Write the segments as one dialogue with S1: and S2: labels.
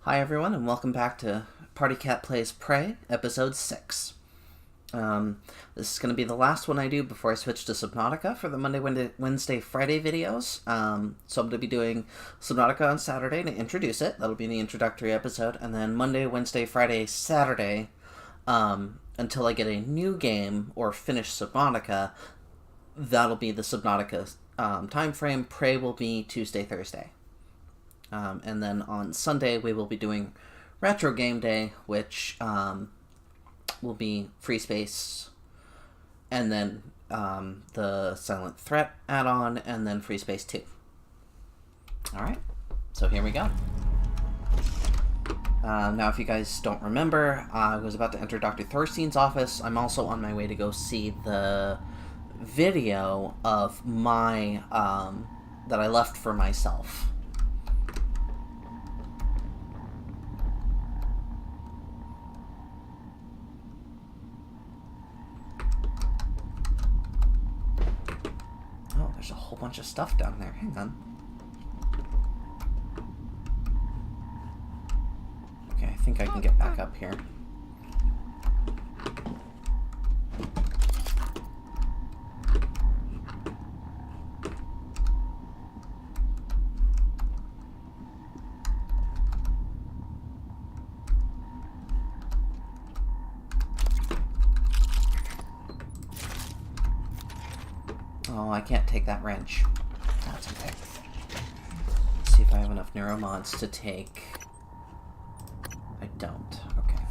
S1: Hi everyone, and welcome back to PartyCat Plays Prey, Episode 6. This is going to be the last one I do before I switch to Subnautica for the Monday, Wednesday, Friday videos. So I'm going to be doing Subnautica on Saturday to introduce it. That'll be the introductory episode. And then Monday, Wednesday, Friday, Saturday, until I get a new game or finish Subnautica, that'll be the Subnautica time frame. Prey will be Tuesday, Thursday. And then on Sunday, we will be doing Retro Game Day, which will be Free Space, and then the Silent Threat add-on, and then Free Space 2. Alright, so here we go. Now, if you guys don't remember, I was about to enter Dr. Thorstein's office. I'm also on my way to go see the video of my, that I left for myself. There's a whole bunch of stuff down there. Hang on. Okay, I think I can get back up here. Oh, I can't take that wrench. That's okay. Let's see if I have enough neuromods to take... I don't. Okay.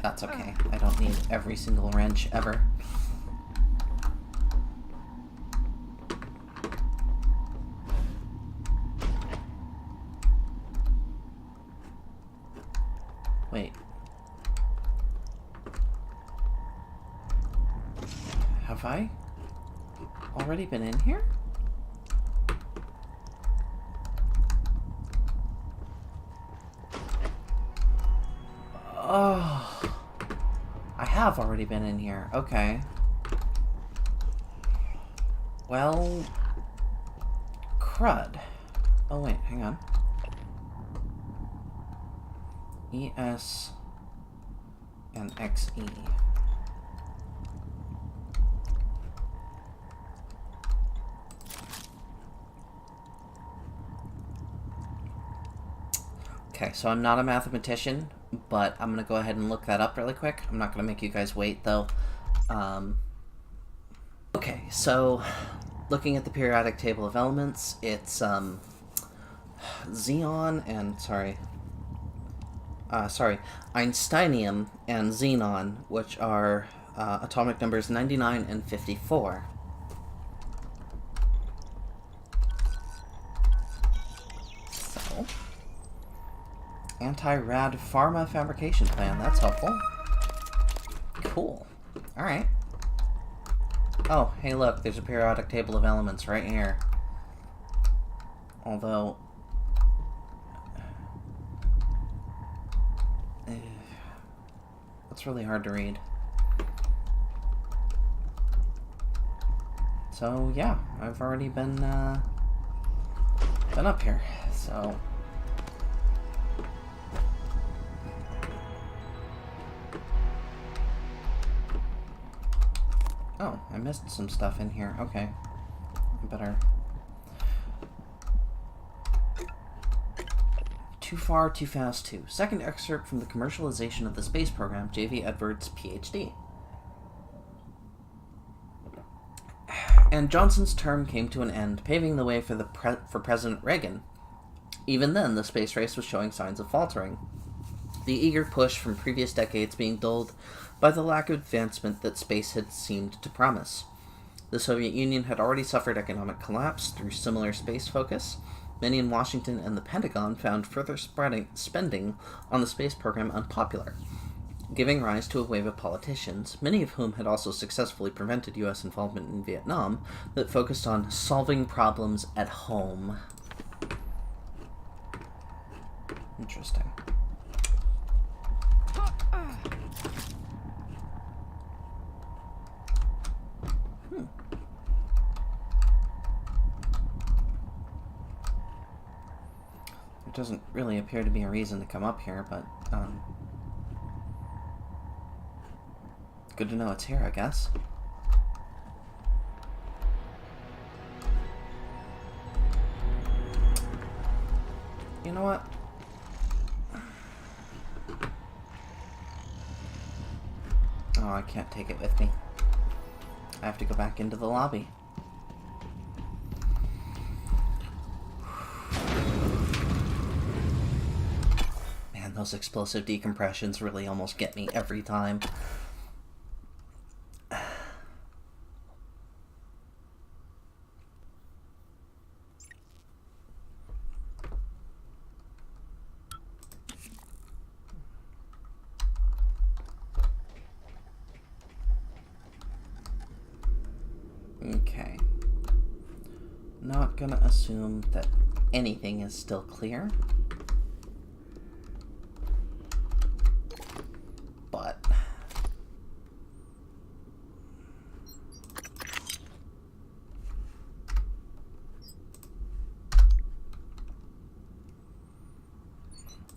S1: That's okay. I don't need every single wrench ever. Wait. Have I already been in here? Oh, I have already been in here. Okay. Well, crud. Oh wait, hang on. ES and XE. Okay, so I'm not a mathematician, but I'm going to go ahead and look that up really quick. I'm not going to make you guys wait, though. Okay, so looking at the periodic table of elements, it's xenon and, Einsteinium and xenon, which are atomic numbers 99 and 54. So... Anti-rad pharma fabrication plan. That's helpful. Cool. Alright. Oh, hey look, there's a periodic table of elements right here. Although... that's really hard to read. So, yeah, I've already been up here, so... Oh, I missed some stuff in here. Okay. I better... Too Far, Too Fast 2. Second excerpt from the commercialization of the space program, J.V. Edwards, Ph.D. And Johnson's term came to an end, paving the way for President Reagan. Even then, the space race was showing signs of faltering. The eager push from previous decades being dulled by the lack of advancement that space had seemed to promise. The Soviet Union had already suffered economic collapse through similar space focus. Many in Washington and the Pentagon found further spending on the space program unpopular, giving rise to a wave of politicians, many of whom had also successfully prevented U.S. involvement in Vietnam, that focused on solving problems at home. Interesting. There doesn't really appear to be a reason to come up here, but, good to know it's here, I guess. You know what? Oh, I can't take it with me. I have to go back into the lobby. Man, those explosive decompressions really almost get me every time. Okay. Not gonna assume that anything is still clear. But...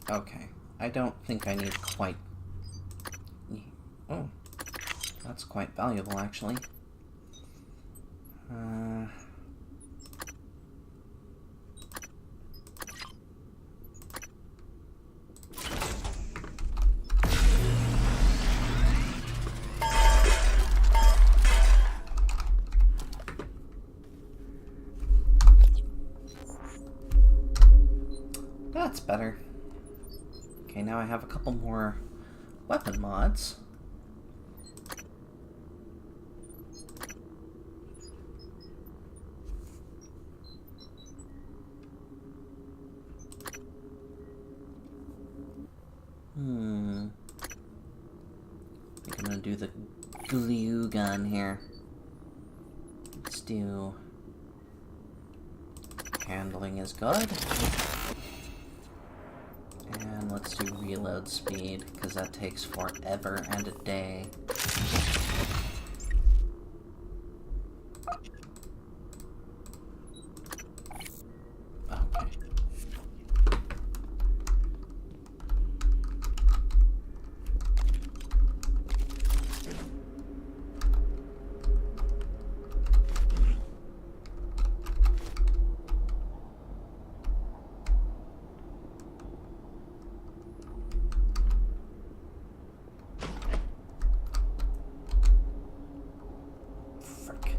S1: okay. I don't think I need quite... oh. That's quite valuable, actually. That's better. Okay, now I have a couple more weapon mods. I think I'm gonna do the glue gun here. Let's do... handling is good. And let's do reload speed, because that takes forever and a day. Okay.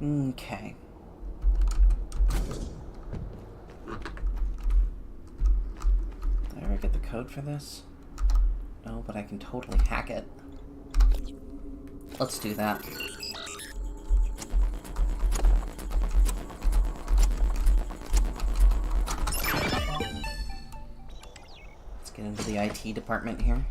S1: Okay. Did I ever get the code for this? No, but I can totally hack it. Let's do that. Let's get into the IT department here.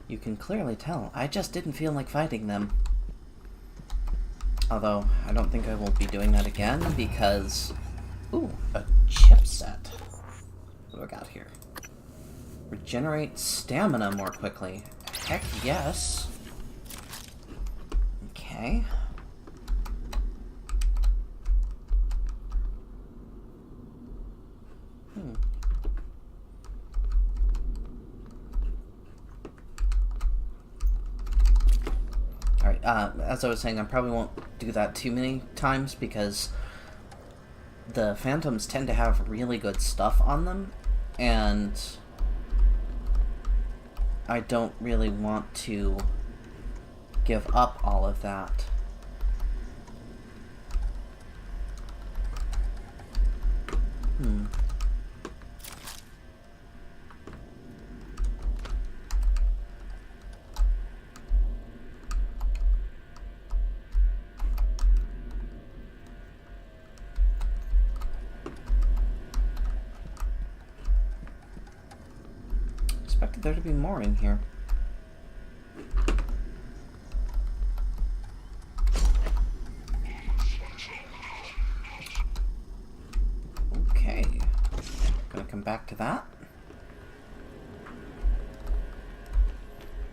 S1: You can clearly tell, I just didn't feel like fighting them. Although, I don't think I will be doing that again, because... ooh, a chipset. What do I got here? Regenerate stamina more quickly. Heck yes. Okay. Alright, as I was saying, I probably won't do that too many times because the Phantoms tend to have really good stuff on them, and I don't really want to give up all of that. Expected there to be more in here. Okay. Gonna come back to that.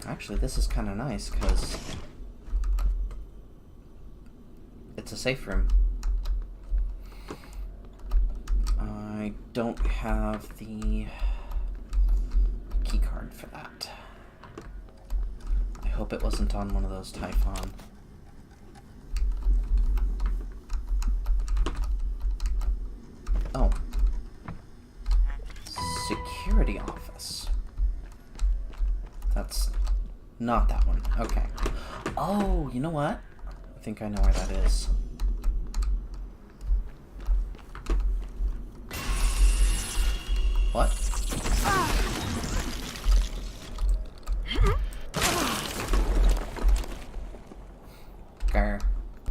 S1: Actually, this is kind of nice, because it's a safe room. I don't have the key card for that. I hope it wasn't on one of those Typhon. Oh. Security office. That's not that one. Okay. Oh, you know what? I think I know where that is. What?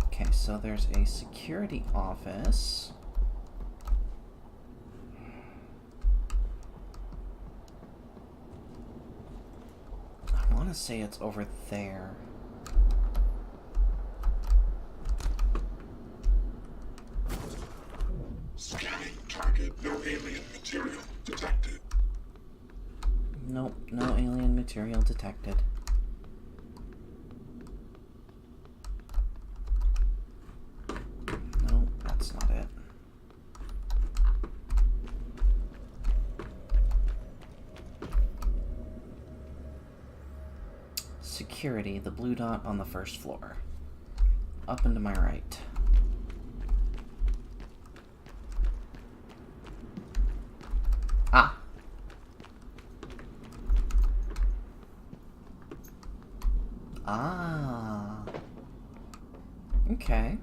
S1: Okay, so there's a security office. I want to say it's over there.
S2: Scanning target, no alien material detected.
S1: Nope, no alien material detected. Nope, that's not it. Security, the blue dot on the first floor. Up and to my right. Ah! Ah. Okay.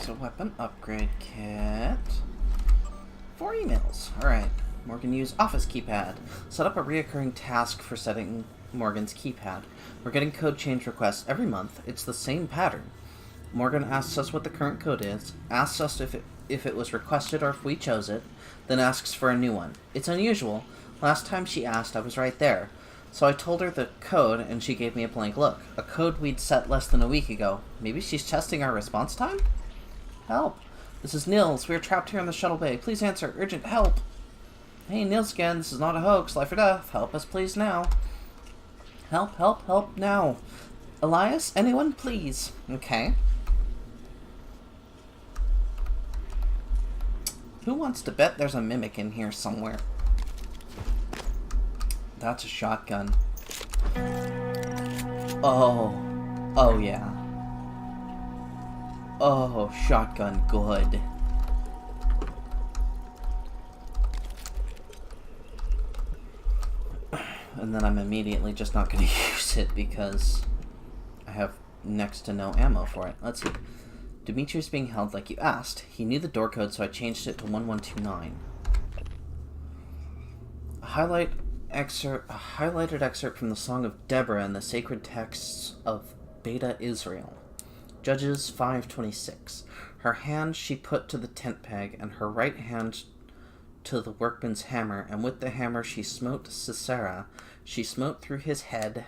S1: So weapon upgrade kit. 4 emails. Alright. Morgan used office keypad. Set up a reoccurring task for setting Morgan's keypad. We're getting code change requests every month. It's the same pattern. Morgan asks us what the current code is, asks us if it was requested or if we chose it, then asks for a new one. It's unusual. Last time she asked, I was right there. So I told her the code, and she gave me a blank look. A code we'd set less than a week ago. Maybe she's testing our response time? Help. This is Nils. We are trapped here in the shuttle bay. Please answer. Urgent help. Hey, Nils again. This is not a hoax. Life or death. Help us please now. Help, help, help now. Elias? Anyone? Please. Okay. Who wants to bet there's a mimic in here somewhere? That's a shotgun. Oh. Oh, yeah. Oh, shotgun good. And then I'm immediately just not going to use it because I have next to no ammo for it. Let's see. Dimitri's being held like you asked. He knew the door code, so I changed it to 1129. A highlighted excerpt from the Song of Deborah in the sacred texts of Beta Israel. Judges 5:26. Her hand she put to the tent peg, and her right hand to the workman's hammer, and with the hammer she smote Sisera. She smote through his head.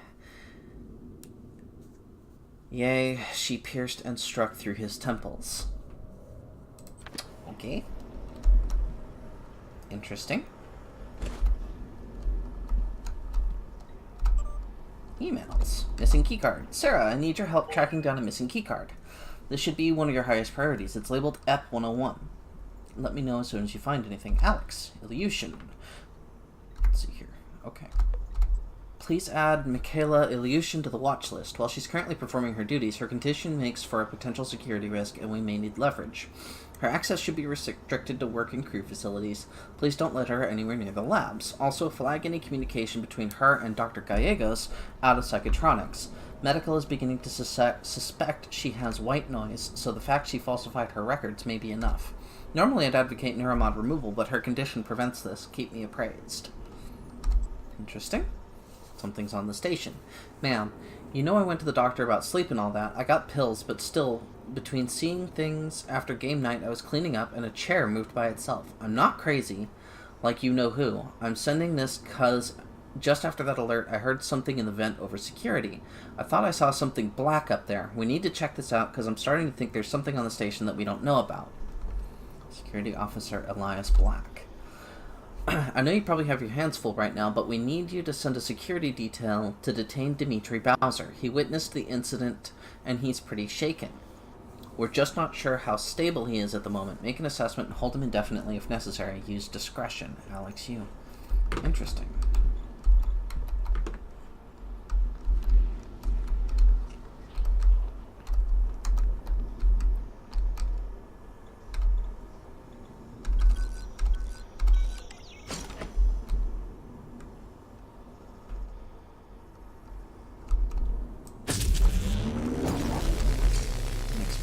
S1: Yea, she pierced and struck through his temples. Okay. Interesting. Emails. Missing keycard. Sarah, I need your help tracking down a missing keycard. This should be one of your highest priorities. It's labeled EP101. Let me know as soon as you find anything. Alex, Ilyushin. Let's see here. Okay. Please add Michaela Ilyushin to the watch list. While she's currently performing her duties, her condition makes for a potential security risk, and we may need leverage. Her access should be restricted to work and crew facilities. Please don't let her anywhere near the labs. Also, flag any communication between her and Dr. Gallegos out of psychotronics. Medical is beginning to suspect she has white noise, so the fact she falsified her records may be enough. Normally I'd advocate neuromod removal, but her condition prevents this. Keep me appraised. Interesting. Something's on the station. Ma'am, you know I went to the doctor about sleep and all that. I got pills, but still, between seeing things after game night, I was cleaning up and a chair moved by itself. I'm not crazy, like you know who. I'm sending this cause just after that alert, I heard something in the vent over security. I thought I saw something black up there. We need to check this out because I'm starting to think there's something on the station that we don't know about. Security Officer Elias Black. I know you probably have your hands full right now, but we need you to send a security detail to detain Dimitri Bowser. He witnessed the incident, and he's pretty shaken. We're just not sure how stable he is at the moment. Make an assessment and hold him indefinitely if necessary. Use discretion. Alex Yu. Interesting.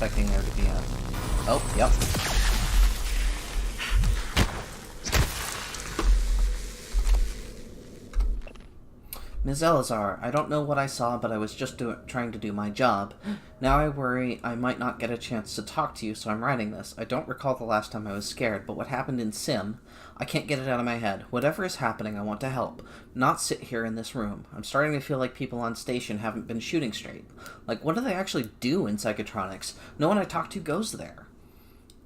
S1: Expecting there to be a... Oh, yep. Ms. Elazar, I don't know what I saw, but I was just trying to do my job. Now I worry I might not get a chance to talk to you, so I'm writing this. I don't recall the last time I was scared, but what happened in Sim, I can't get it out of my head. Whatever is happening, I want to help. Not sit here in this room. I'm starting to feel like people on station haven't been shooting straight. Like, what do they actually do in psychotronics? No one I talk to goes there.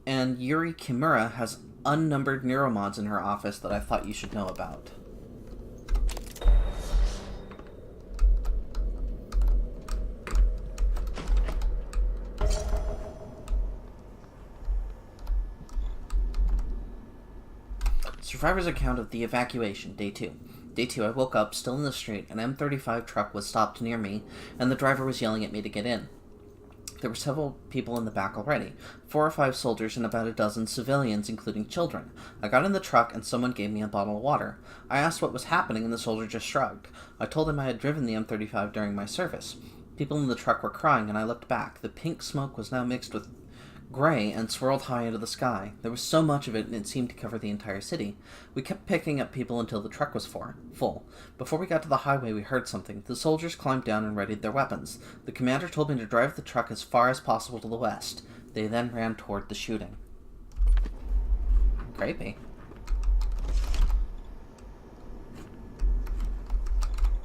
S1: And Yuri Kimura has unnumbered neuromods in her office that I thought you should know about. Survivor's account of the evacuation, Day 2. Day 2, I woke up, still in the street. An M35 truck was stopped near me, and the driver was yelling at me to get in. There were several people in the back already. 4 or 5 soldiers and about a dozen civilians, including children. I got in the truck, and someone gave me a bottle of water. I asked what was happening, and the soldier just shrugged. I told him I had driven the M35 during my service. People in the truck were crying, and I looked back. The pink smoke was now mixed with gray and swirled high into the sky. There was so much of it, and it seemed to cover the entire city. We kept picking up people until the truck was full. Before we got to the highway, we heard something. The soldiers climbed down and readied their weapons. The commander told me to drive the truck as far as possible to the west. They then ran toward the shooting. Creepy.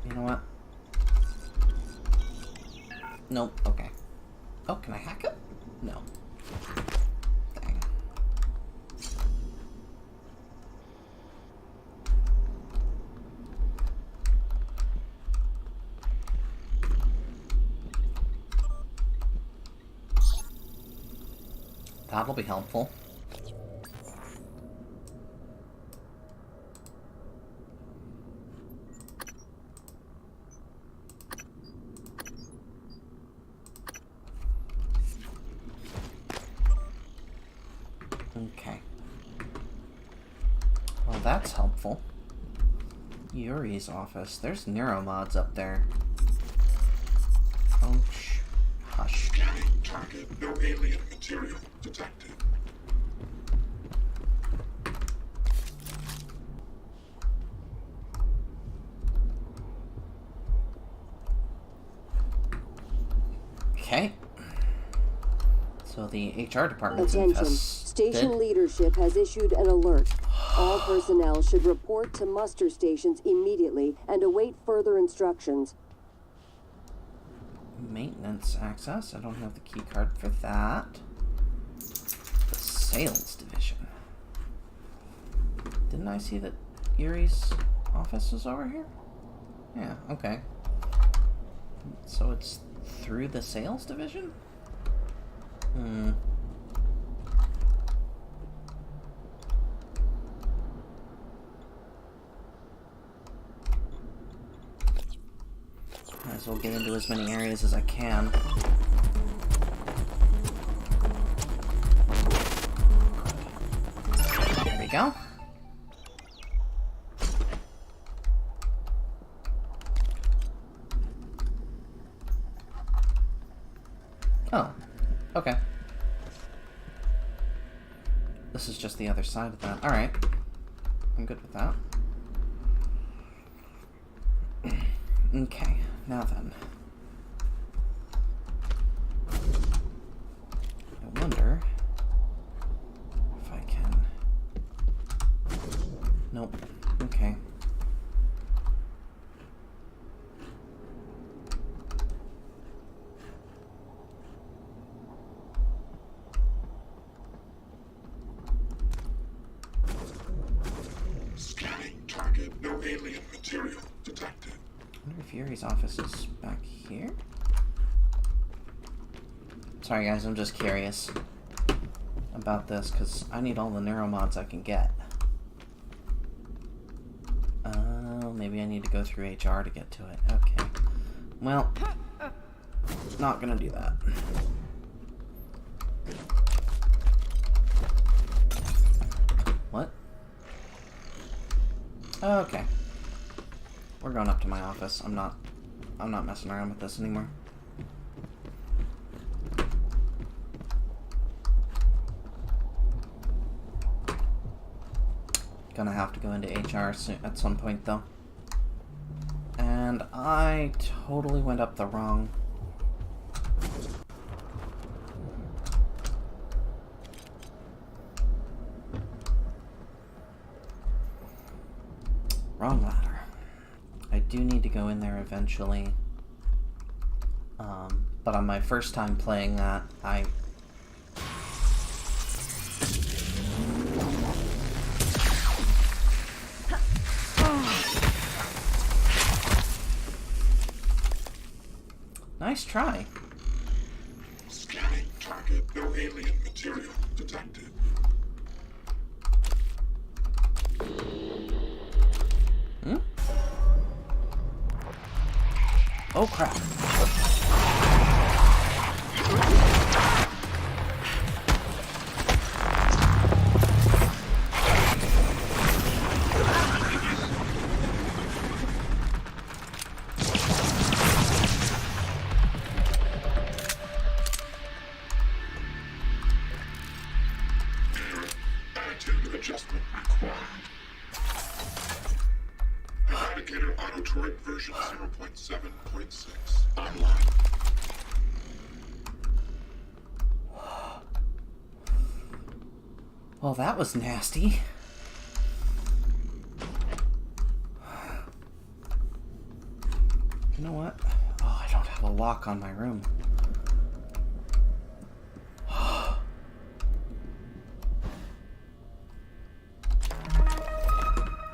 S1: You know what? Nope. Okay. Oh, can I hack it? No. Dang. That'll be helpful. Okay. Well, that's helpful. Yuri's office. There's neuromods up there. Oh, shh. Hush.
S2: Scanning target. No alien material detected.
S1: Okay. So the HR department's
S3: Attention.
S1: infested.
S3: Station leadership has issued an alert. All personnel should report to muster stations immediately and await further instructions.
S1: Maintenance access. I don't have the key card for that. The sales division. Didn't I see that Yuri's office is over here? Yeah, okay. So it's through the sales division? as well get into as many areas as I can. There we go. Oh, okay. This is just the other side of that. Alright. I'm good with that. Okay, now then. I wonder if I can... Nope. Okay.
S2: Scanning target. No alien material detected.
S1: I wonder if Yuri's office is back here? Sorry guys, I'm just curious about this, because I need all the neuromods I can get. Maybe I need to go through HR to get to it. Okay. Well, not gonna do that. What? Okay. We're going up to my office. I'm not messing around with this anymore. Gonna have to go into HR soon, at some point though. And I totally went up the wrong... wrong ladder. I do need to go in there eventually. But on my first time playing that, I... Nice try.
S2: Scanning target. No alien material detected.
S1: Hmm? Oh crap.
S2: Attitude adjustment required. Eradicator Autotroid version 0.7.6 online.
S1: Well, that was nasty. You know what? Oh, I don't have a lock on my room.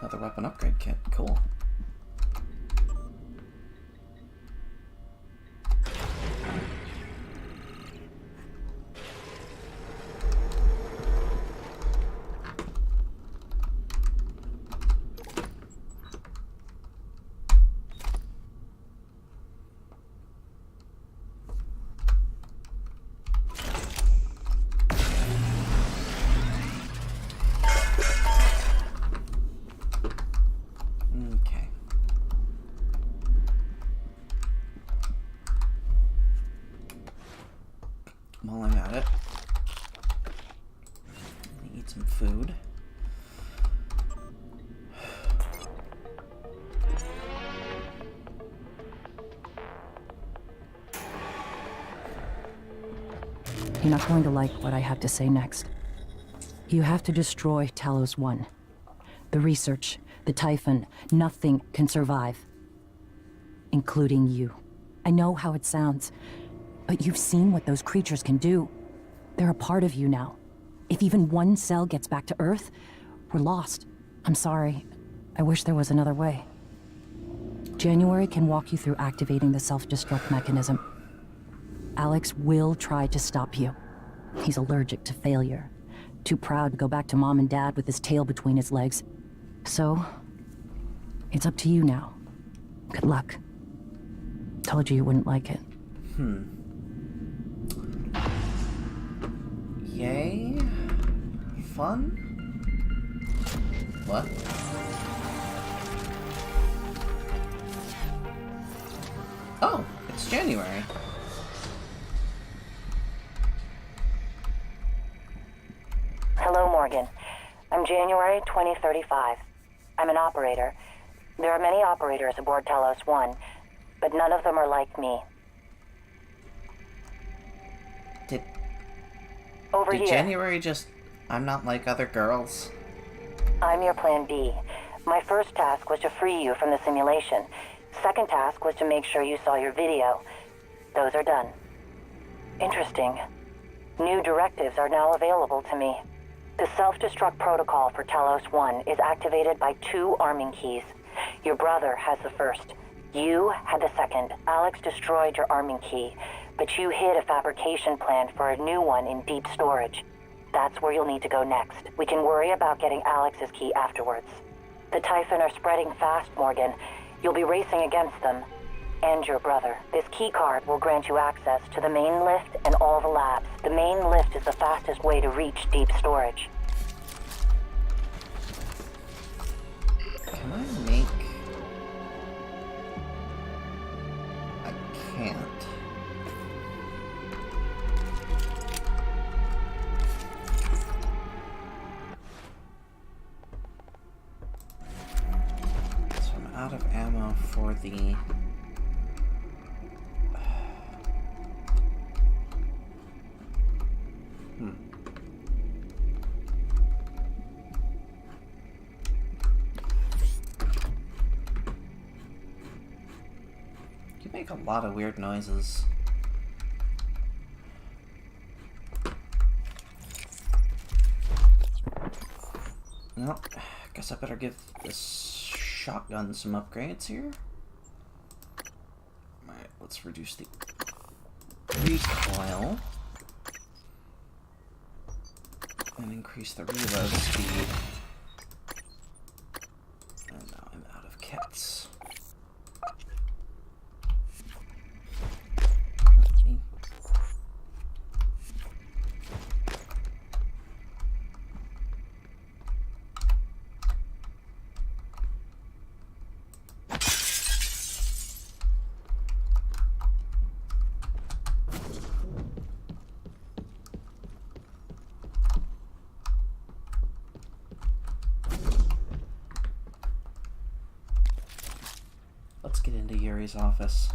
S1: Another weapon upgrade kit. Cool. Okay. While I'm at it, let me eat some food.
S4: You're not going to like what I have to say next. You have to destroy Talos 1. The research, the Typhon, nothing can survive. Including you. I know how it sounds, but you've seen what those creatures can do. They're a part of you now. If even one cell gets back to Earth, we're lost. I'm sorry. I wish there was another way. January can walk you through activating the self-destruct mechanism. Alex will try to stop you. He's allergic to failure. Too proud to go back to Mom and Dad with his tail between his legs. So, it's up to you now. Good luck. Don't told you you wouldn't like it.
S1: Yay? Fun? What? Oh, it's January.
S5: Hello, Morgan. I'm January 2035. I'm an operator. There are many operators aboard Talos 1, but none of them are like me. Over
S1: Did
S5: here.
S1: January just... I'm not like other girls?
S5: I'm your plan B. My first task was to free you from the simulation. Second task was to make sure you saw your video. Those are done. Interesting. New directives are now available to me. The self-destruct protocol for Talos 1 is activated by 2 arming keys. Your brother has the first. You had the second. Alex destroyed your arming key, but you hid a fabrication plan for a new one in deep storage. That's where you'll need to go next. We can worry about getting Alex's key afterwards. The Typhon are spreading fast, Morgan. You'll be racing against them. And your brother. This key card will grant you access to the main lift and all the labs. The main lift is the fastest way to reach deep storage.
S1: Can I make... I can't. So I'm out of ammo for the... You make a lot of weird noises. Well, guess I better give this shotgun some upgrades here. Alright, let's reduce the recoil. And increase the reload speed. And now I'm out of kits. Let's get into Yuri's office.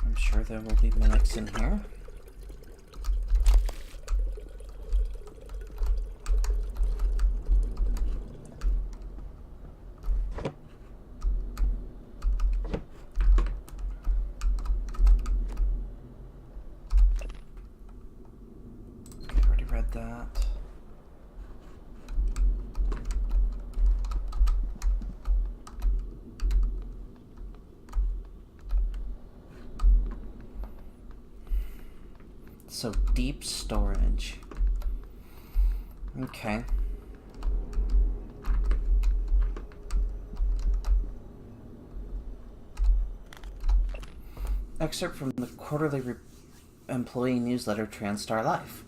S1: I'm sure there will be mimics in here. Okay, already read that. So deep storage. Okay. Excerpt from the quarterly employee newsletter TranStar Life.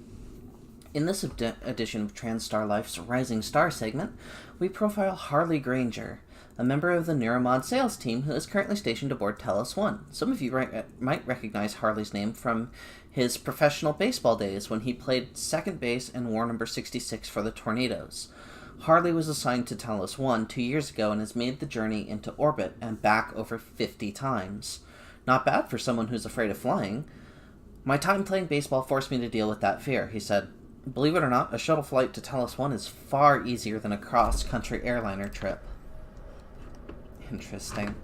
S1: In this edition of TranStar Life's Rising Star segment, we profile Harley Granger, a member of the Neuromod sales team who is currently stationed aboard Talos 1. Some of you might recognize Harley's name from his professional baseball days when he played second base and wore number 66 for the Tornadoes. Harley was assigned to Talos 1 2 years ago and has made the journey into orbit and back over 50 times. Not bad for someone who's afraid of flying. My time playing baseball forced me to deal with that fear, he said. Believe it or not, a shuttle flight to Talos 1 is far easier than a cross-country airliner trip. Interesting.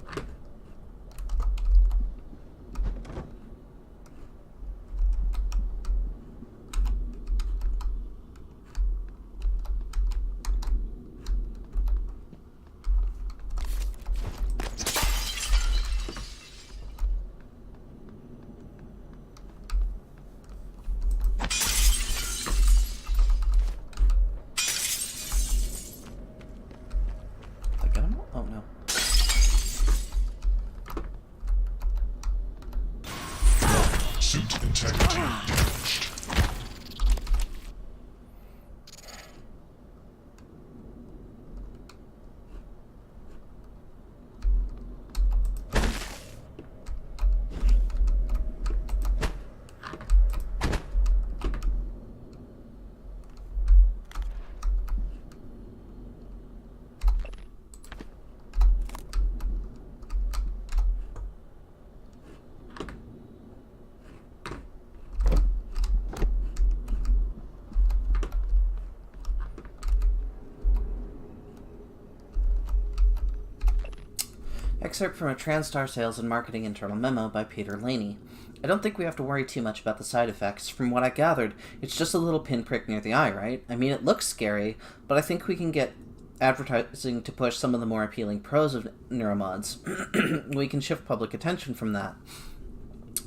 S1: Excerpt from a TranStar Sales and Marketing Internal Memo by Peter Laney. I don't think we have to worry too much about the side effects. From what I gathered, it's just a little pinprick near the eye, right? I mean, it looks scary, but I think we can get advertising to push some of the more appealing pros of neuromods. We can shift public attention from that.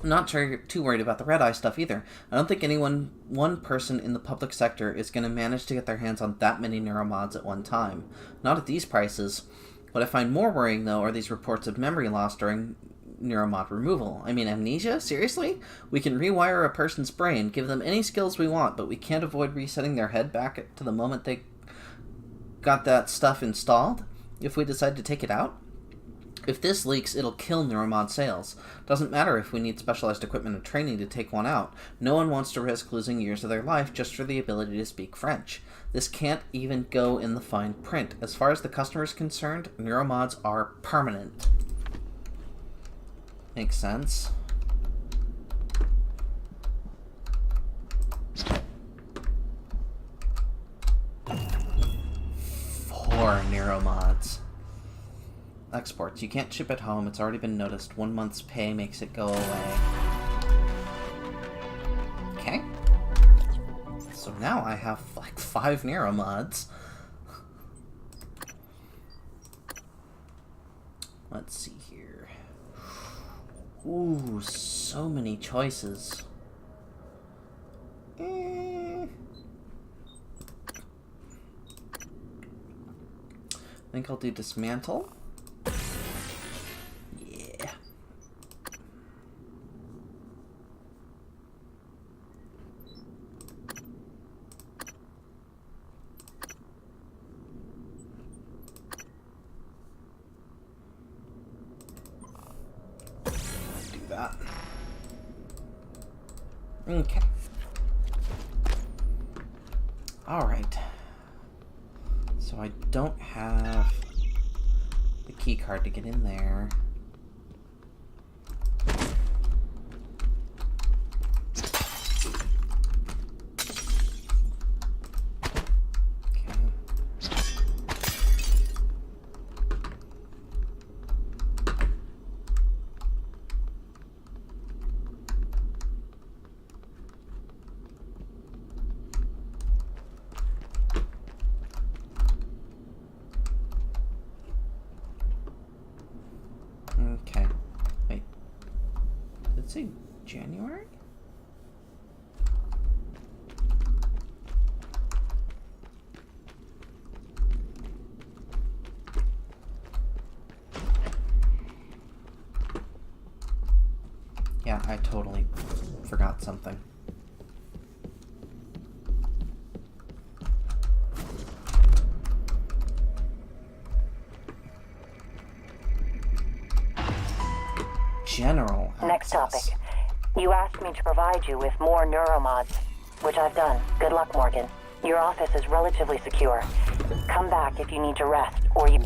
S1: I'm not too worried about the red eye stuff either. I don't think one person in the public sector is going to manage to get their hands on that many neuromods at one time. Not at these prices. What I find more worrying, though, are these reports of memory loss during neuromod removal. I mean, amnesia? Seriously? We can rewire a person's brain, give them any skills we want, but we can't avoid resetting their head back to the moment they got that stuff installed if we decide to take it out? If this leaks, it'll kill neuromod sales. Doesn't matter if we need specialized equipment and training to take one out. No one wants to risk losing years of their life just for the ability to speak French. This can't even go in the fine print. As far as the customer is concerned, neuromods are permanent. Makes sense. Four neuromods. Exports. You can't ship at home. It's already been noticed. 1 month's pay makes it go away. Okay. So now I have like 5 neuromods. Let's see here. Ooh, so many choices. I think I'll do dismantle. Yeah. Do that. Okay. All right. So I don't have the key card to get in there. Okay. Wait. Did it say January? Yeah, I totally forgot something. General access.
S5: Next topic. You asked me to provide you with more neuromods, which I've done. Good luck, Morgan. Your office is relatively secure. Come back if you need to rest or you...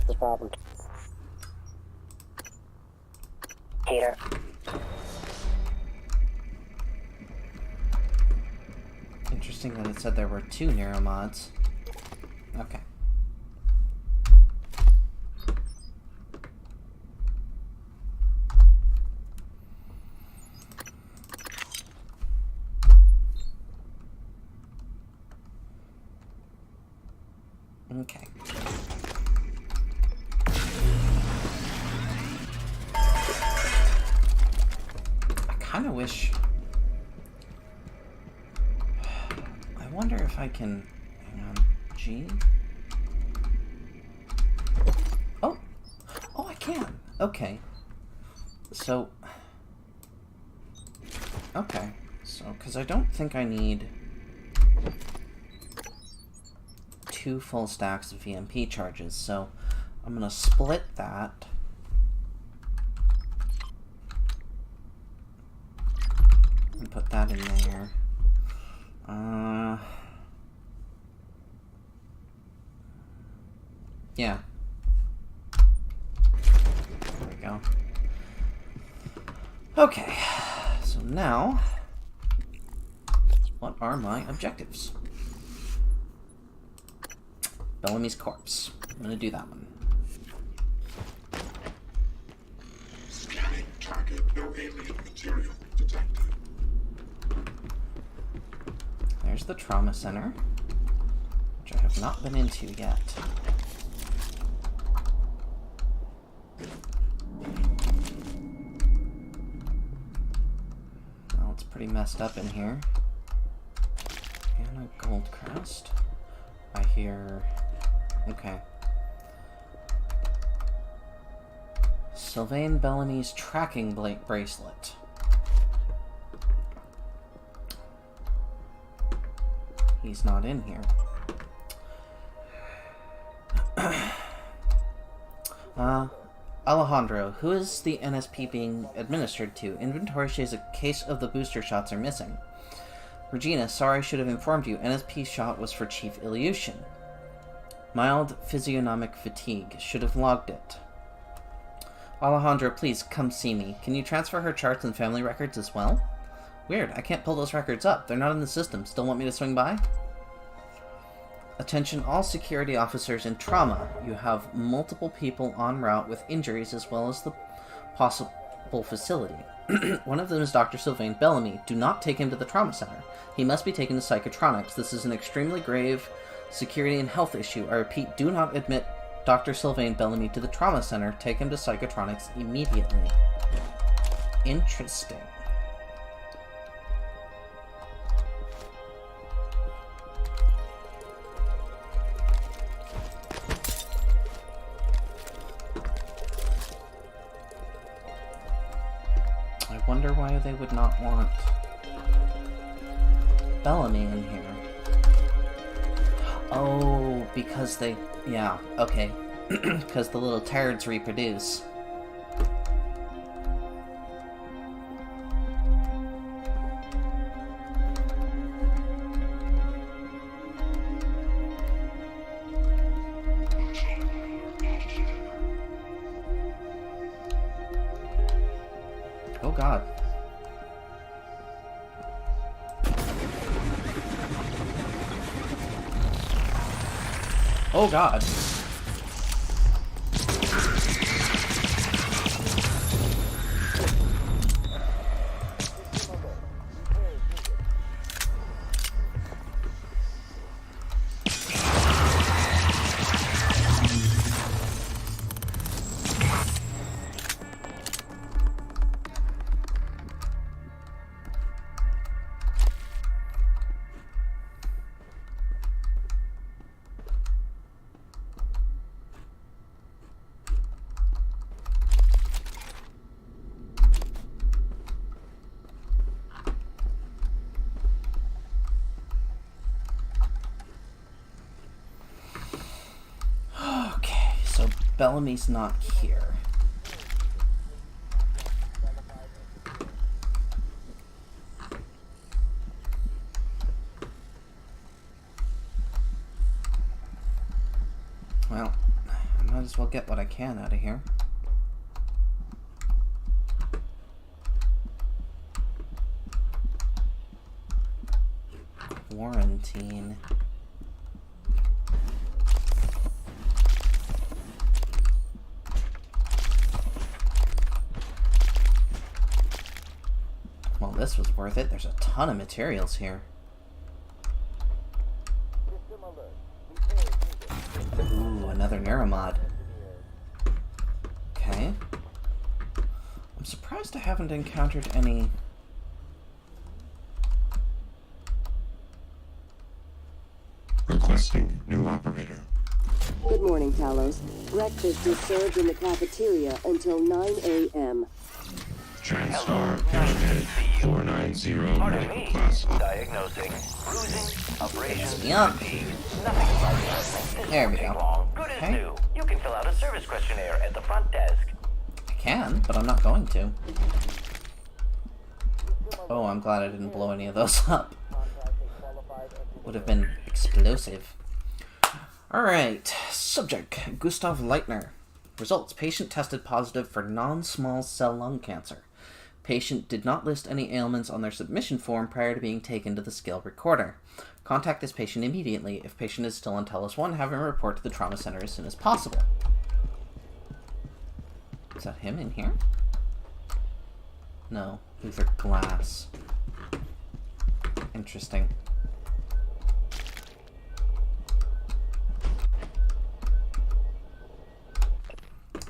S5: Hater.
S1: Interesting that it said there were 2 neuromods. Okay. Okay. I kind of wish... I wonder if I can... Hang on. G? Oh! Oh, I can! Okay. So... Okay. So, because I don't think I need... 2 full stacks of VMP charges, so I'm gonna split that. And put that in there. Yeah. There we go. Okay, so now, what are my objectives? Bellamy's corpse. I'm gonna do that one.
S2: No alien material detected.
S1: There's the trauma center, which I have not been into yet. Well, it's pretty messed up in here. And a gold crest. I hear... Okay. Sylvain Bellamy's tracking bracelet. He's not in here. Alejandro, who is the NSP being administered to? Inventory shows a case of the booster shots are missing. Regina, sorry I should have informed you. NSP shot was for Chief Ilyushin. Mild physiognomic fatigue. Should have logged it. Alejandro, please come see me. Can you transfer her charts and family records as well? Weird, I can't pull those records up. They're not in the system. Still want me to swing by? Attention all security officers in trauma. You have multiple people en route with injuries as well as the possible facility. One of them is Dr. Sylvain Bellamy. Do not take him to the trauma center. He must be taken to psychotronics. This is an extremely grave security and health issue. I repeat, do not admit Dr. Sylvain Bellamy to the trauma center. Take him to psychotronics immediately. Interesting. I wonder why they would not want Bellamy in here. Oh, because they... Yeah, okay. Because the little turds reproduce. Oh god. Oh god. Bellamy's not here. Well, I might as well get what I can out of here. Quarantine. Well, this was worth it. There's a ton of materials here. Ooh, another neuromod. Okay. I'm surprised I haven't encountered any...
S2: Requesting new operator.
S3: Good morning, Talos. Breakfast is served in the cafeteria until 9 a.m.
S2: TranStar Pyramid 490 medical class.
S6: Diagnosing, bruising, abrasions,
S1: Yeah.
S6: fatigue. Nothing like
S1: There we
S6: this.
S1: go.
S6: Good as
S1: Okay.
S6: new. You can fill out a service questionnaire at the front desk.
S1: I can, but I'm not going to. Oh, I'm glad I didn't blow any of those up. Would have been explosive. Alright, subject, Gustav Leitner. Results, patient tested positive for non-small cell lung cancer. Patient did not list any ailments on their submission form prior to being taken to the scale recorder. Contact this patient immediately. If patient is still on Telos 1, have him report to the trauma center as soon as possible. Is that him in here? No, Luther Glass. Interesting.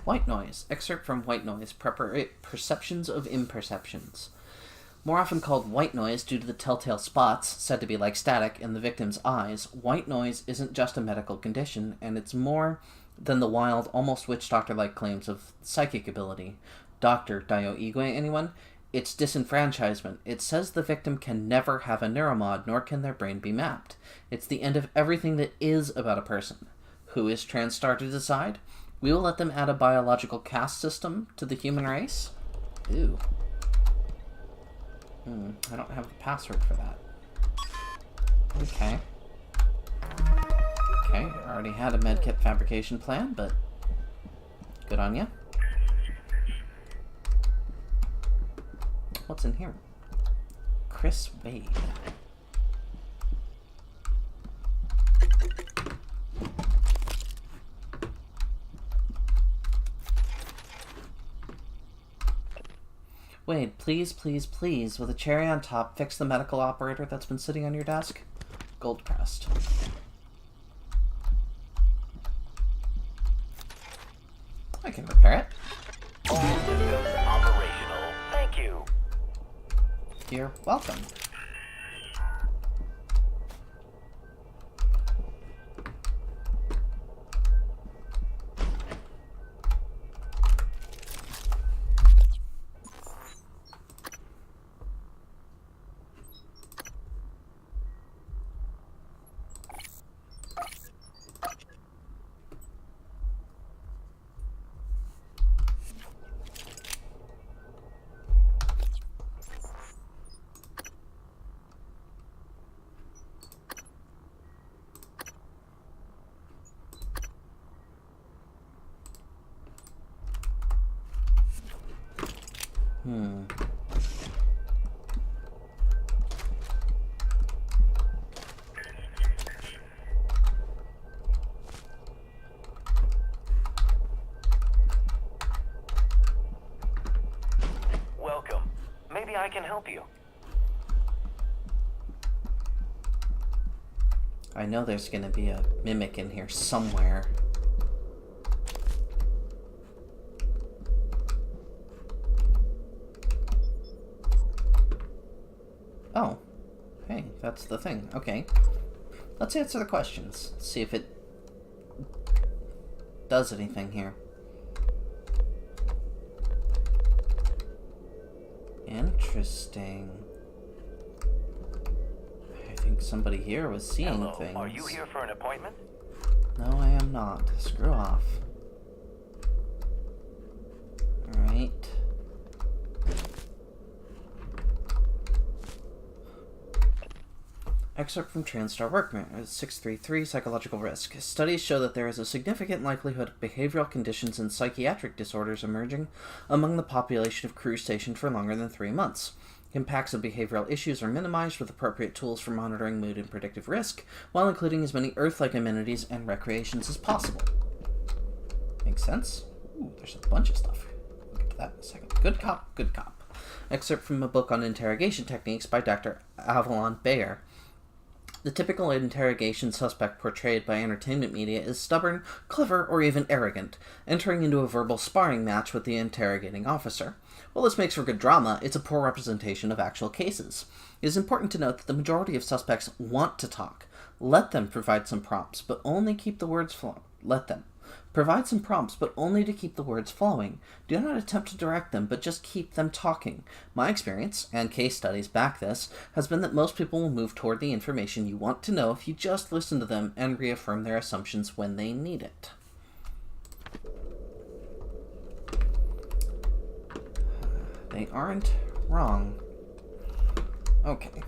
S1: White noise. Excerpt from White Noise. Perceptions of imperceptions. More often called white noise due to the telltale spots, said to be like static, in the victim's eyes, white noise isn't just a medical condition, and it's more than the wild, almost witch doctor-like claims of psychic ability. Dr. Dio Igwe, anyone? It's disenfranchisement. It says the victim can never have a neuromod, nor can their brain be mapped. It's the end of everything that is about a person. Who is TranStar to decide? We will let them add a biological caste system to the human race? Ew. I don't have the password for that. Okay. Okay, I already had a medkit fabrication plan, but good on ya. What's in here? Chris Wade. Wade, please, please, please, with a cherry on top, fix the medical operator that's been sitting on your desk. Gold pressed. I can repair it.
S6: All systems operational. Thank you.
S1: You're welcome.
S6: Welcome. Maybe I can help you.
S1: I know there's gonna be a mimic in here somewhere. Oh. Hey, that's the thing. Okay. Let's answer the questions. See if it does anything here. Interesting. I think somebody here was seeing
S6: Hello.
S1: things.
S6: Are you here for an appointment?
S1: No, I am not. Screw off. Alright. Excerpt from TranStar Workman, 633, Psychological Risk. Studies show that there is a significant likelihood of behavioral conditions and psychiatric disorders emerging among the population of crews stationed for longer than 3 months. Impacts of behavioral issues are minimized with appropriate tools for monitoring mood and predictive risk, while including as many Earth-like amenities and recreations as possible. Makes sense? Ooh, there's a bunch of stuff. We'll get to that in a second. Good cop, good cop. Excerpt from a book on interrogation techniques by Dr. Avalon Bayer. The typical interrogation suspect portrayed by entertainment media is stubborn, clever, or even arrogant, entering into a verbal sparring match with the interrogating officer. While this makes for good drama, it's a poor representation of actual cases. It is important to note that the majority of suspects want to talk. Let them provide some prompts, but only keep the words flowing. Let them. Provide some prompts, but only to keep the words flowing. Do not attempt to direct them, but just keep them talking. My experience, and case studies back this, has been that most people will move toward the information you want to know if you just listen to them and reaffirm their assumptions when they need it. They aren't wrong. Okay.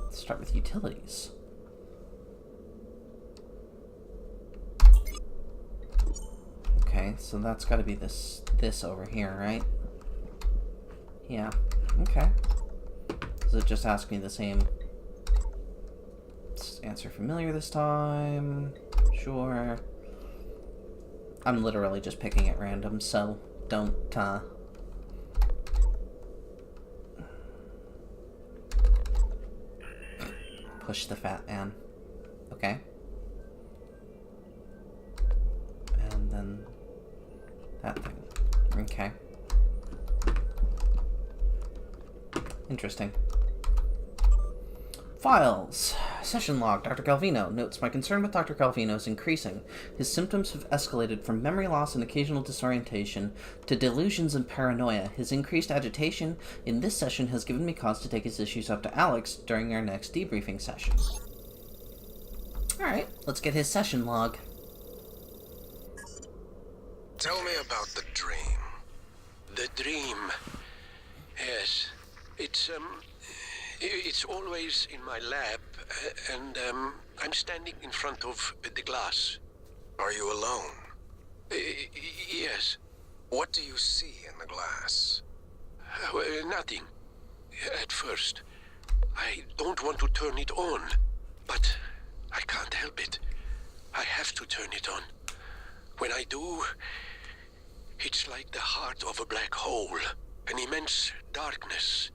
S1: Let's start with utilities. Okay, so that's got to be this over here, right? Yeah. Okay. Does it just ask me the same answer familiar this time? Sure. I'm literally just picking at random, so don't push the fat man. Okay. And then that thing. Okay. Interesting. Files. Session log. Dr. Calvino notes, my concern with Dr. Calvino is increasing. His symptoms have escalated from memory loss and occasional disorientation to delusions and paranoia. His increased agitation in this session has given me cause to take his issues up to Alex during our next debriefing session. Alright, let's get his session log.
S7: Tell me about the dream.
S8: The dream. Yes. It's always in my lab, and I'm standing in front of the glass.
S7: Are you alone?
S8: Yes.
S7: What do you see in the glass?
S8: Nothing. At first. I don't want to turn it on, but I can't help it. I have to turn it on. When I do, it's like the heart of a black hole, an immense darkness.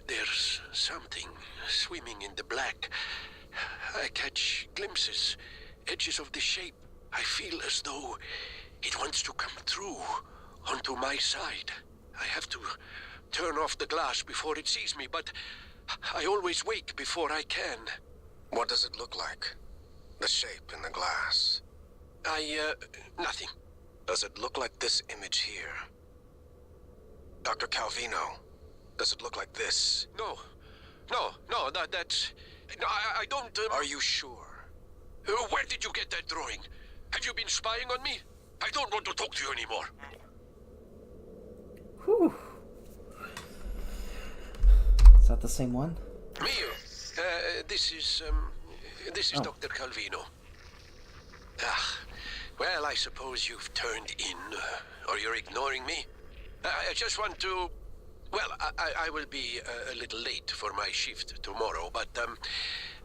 S8: There's something swimming in the black. I catch glimpses, edges of the shape. I feel as though it wants to come through onto my side. I have to turn off the glass before it sees me, but I always wake before I can.
S7: What does it look like? The shape in the glass?
S8: Nothing.
S7: Does it look like this image here? Dr. Calvino, does it look like this?
S8: No, that's... No, I don't...
S7: Are you sure?
S8: Where did you get that drawing? Have you been spying on me? I don't want to talk to you anymore.
S1: Whew. Is that the same one?
S8: Mio, this is Dr. Calvino. Well, I suppose you've turned in, or you're ignoring me. I just want to... Well, I will be a little late for my shift tomorrow, but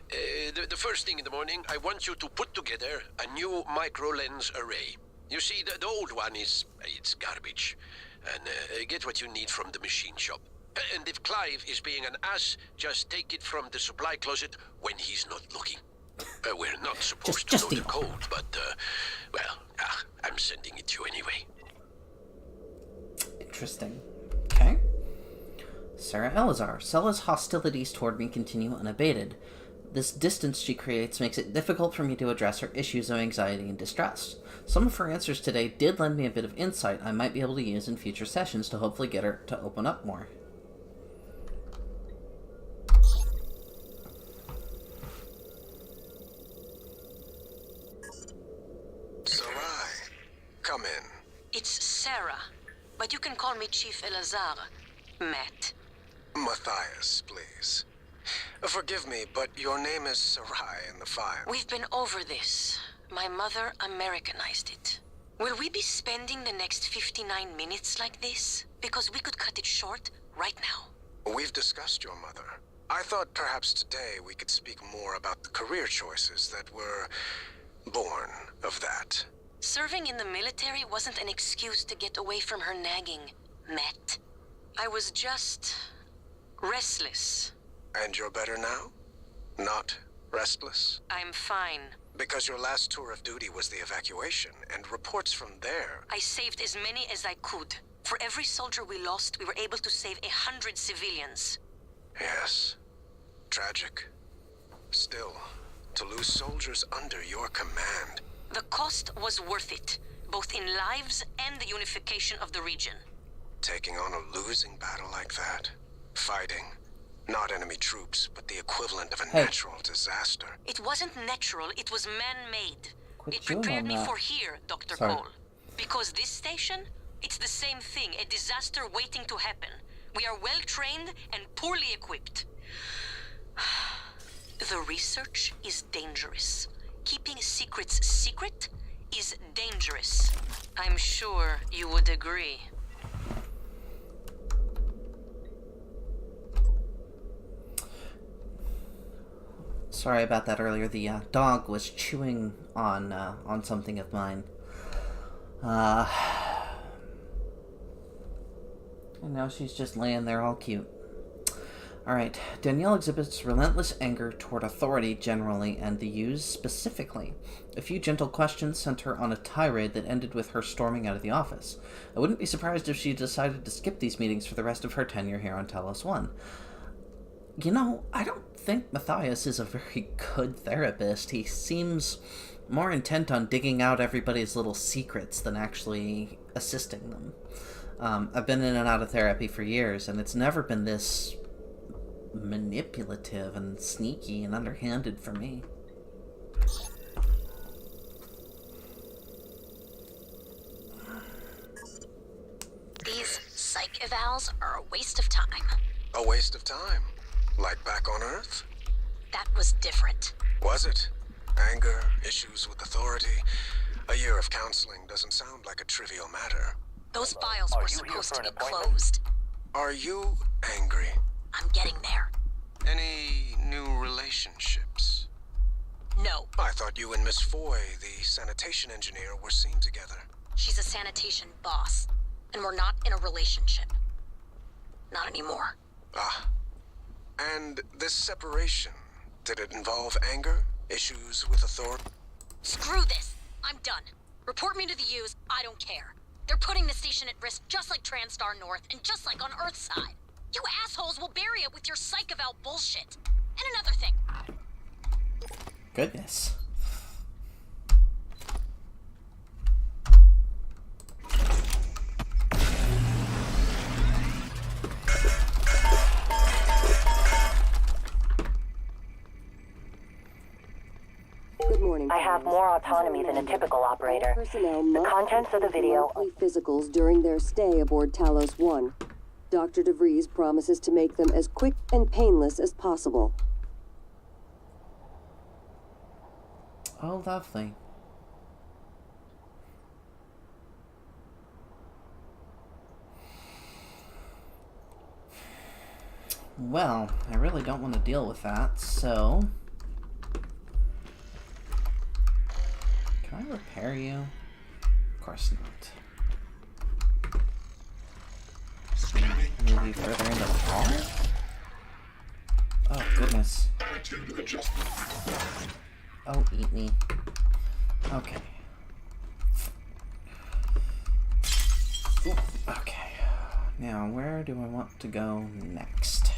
S8: the first thing in the morning, I want you to put together a new micro-lens array. You see, the old one it's garbage. And get what you need from the machine shop. And if Clive is being an ass, just take it from the supply closet when he's not looking. We're not supposed to know the code, but, I'm sending it to you anyway.
S1: Interesting. Okay. Sarah Elazar. Sella's hostilities toward me continue unabated. This distance she creates makes it difficult for me to address her issues of anxiety and distress. Some of her answers today did lend me a bit of insight I might be able to use in future sessions to hopefully get her to open up more.
S7: Sarai, come in.
S9: It's Sarah, but you can call me Chief Elazar. Matt.
S7: Matthias, please. Forgive me, but your name is Sarai in the file.
S9: We've been over this. My mother Americanized it. Will we be spending the next 59 minutes like this? Because we could cut it short right now.
S7: We've discussed your mother. I thought perhaps today we could speak more about the career choices that were born of that.
S9: Serving in the military wasn't an excuse to get away from her nagging, Matt. I was just... restless.
S7: And you're better now? Not restless?
S9: I'm fine.
S7: Because your last tour of duty was the evacuation, and reports from there...
S9: I saved as many as I could. For every soldier we lost, we were able to save 100 civilians.
S7: Yes. Tragic. Still, to lose soldiers under your command...
S9: The cost was worth it, both in lives and the unification of the region.
S7: Taking on a losing battle like that? Fighting, not enemy troops, but the equivalent of a natural disaster.
S9: It wasn't natural, it was man-made. It
S1: chewing
S9: prepared
S1: on
S9: me
S1: that.
S9: for here, Dr.
S1: Sorry.
S9: Cole. Because this station, it's the same thing, a disaster waiting to happen. We are well-trained and poorly equipped. The research is dangerous. Keeping secrets secret is dangerous. I'm sure you would agree.
S1: Sorry about that earlier. The dog was chewing on something of mine. And now she's just laying there all cute. Alright, Danielle exhibits relentless anger toward authority generally and the U's specifically. A few gentle questions sent her on a tirade that ended with her storming out of the office. I wouldn't be surprised if she decided to skip these meetings for the rest of her tenure here on Talos 1. You know, I don't think Matthias is a very good therapist. He seems more intent on digging out everybody's little secrets than actually assisting them. I've been in and out of therapy for years, and it's never been this manipulative and sneaky and underhanded for me.
S9: These psych evals are a waste of time.
S7: A waste of time? Like back on Earth?
S9: That was different.
S7: Was it? Anger, issues with authority. A year of counseling doesn't sound like a trivial matter.
S9: Those files
S6: Are
S9: were
S6: you here
S9: supposed
S6: for
S9: to
S6: an
S9: be
S6: appointment?
S9: closed.
S7: Are you angry?
S9: I'm getting there.
S7: Any new relationships?
S9: No.
S7: I thought you and Miss Foy, the sanitation engineer, were seen together.
S9: She's a sanitation boss, and we're not in a relationship. Not anymore.
S7: Ah. And this separation, did it involve anger? Issues with authority?
S9: Screw this. I'm done. Report me to the U's. I don't care. They're putting the station at risk just like TranStar North and just like on Earthside. You assholes will bury it with your psych eval bullshit. And another thing.
S1: Goodness.
S3: Good morning.
S5: I have more autonomy than a typical operator.
S3: Personnel
S5: The
S3: must
S5: contents of the
S3: complete
S5: video...
S3: monthly physicals during their stay aboard Talos 1. Dr. DeVries promises to make them as quick and painless as possible.
S1: Oh, lovely. Well, I really don't want to deal with that, so... Can I repair you? Of course not. Move you further into the hall? Oh, goodness. Oh, eat me. Okay. Ooh, okay. Now, where do I want to go next?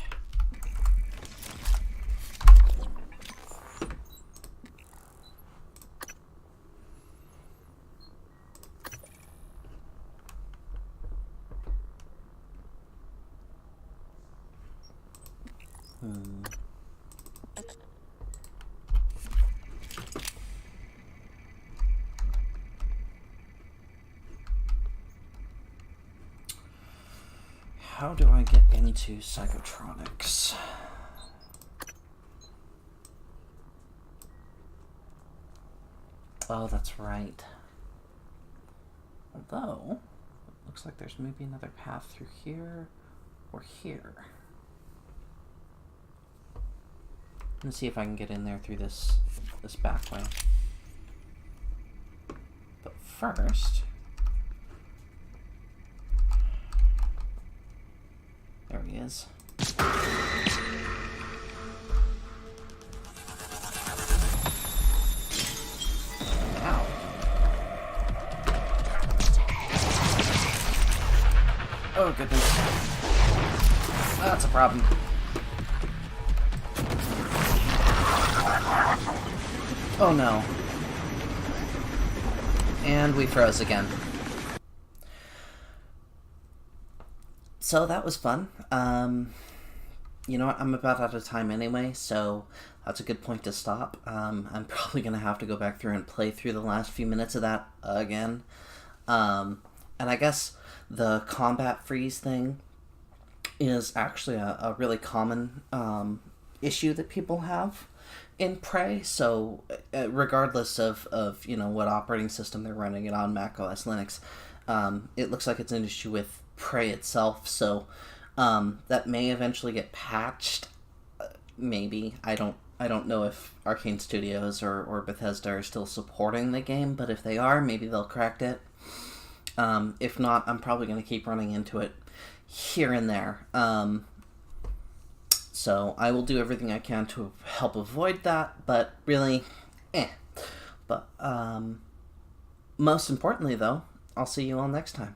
S1: How do I get into psychotronics? Oh, that's right. Although, it looks like there's maybe another path through here or here. Let's see if I can get in there through this back way. But first... There he is. Ow. Oh, goodness. That's a problem. Oh, no. And we froze again. So that was fun. You know what, I'm about out of time anyway, so that's a good point to stop. I'm probably going to have to go back through and play through the last few minutes of that again. And I guess the combat freeze thing is actually a really common issue that people have in Prey, so regardless of you know, what operating system they're running it on, Mac OS, Linux, it looks like it's an issue with Prey itself, so that may eventually get patched. Maybe. I don't know if Arcane Studios or Bethesda are still supporting the game, but if they are, maybe they'll correct it. If not, I'm probably going to keep running into it here and there. So I will do everything I can to help avoid that, but really, But most importantly, though, I'll see you all next time.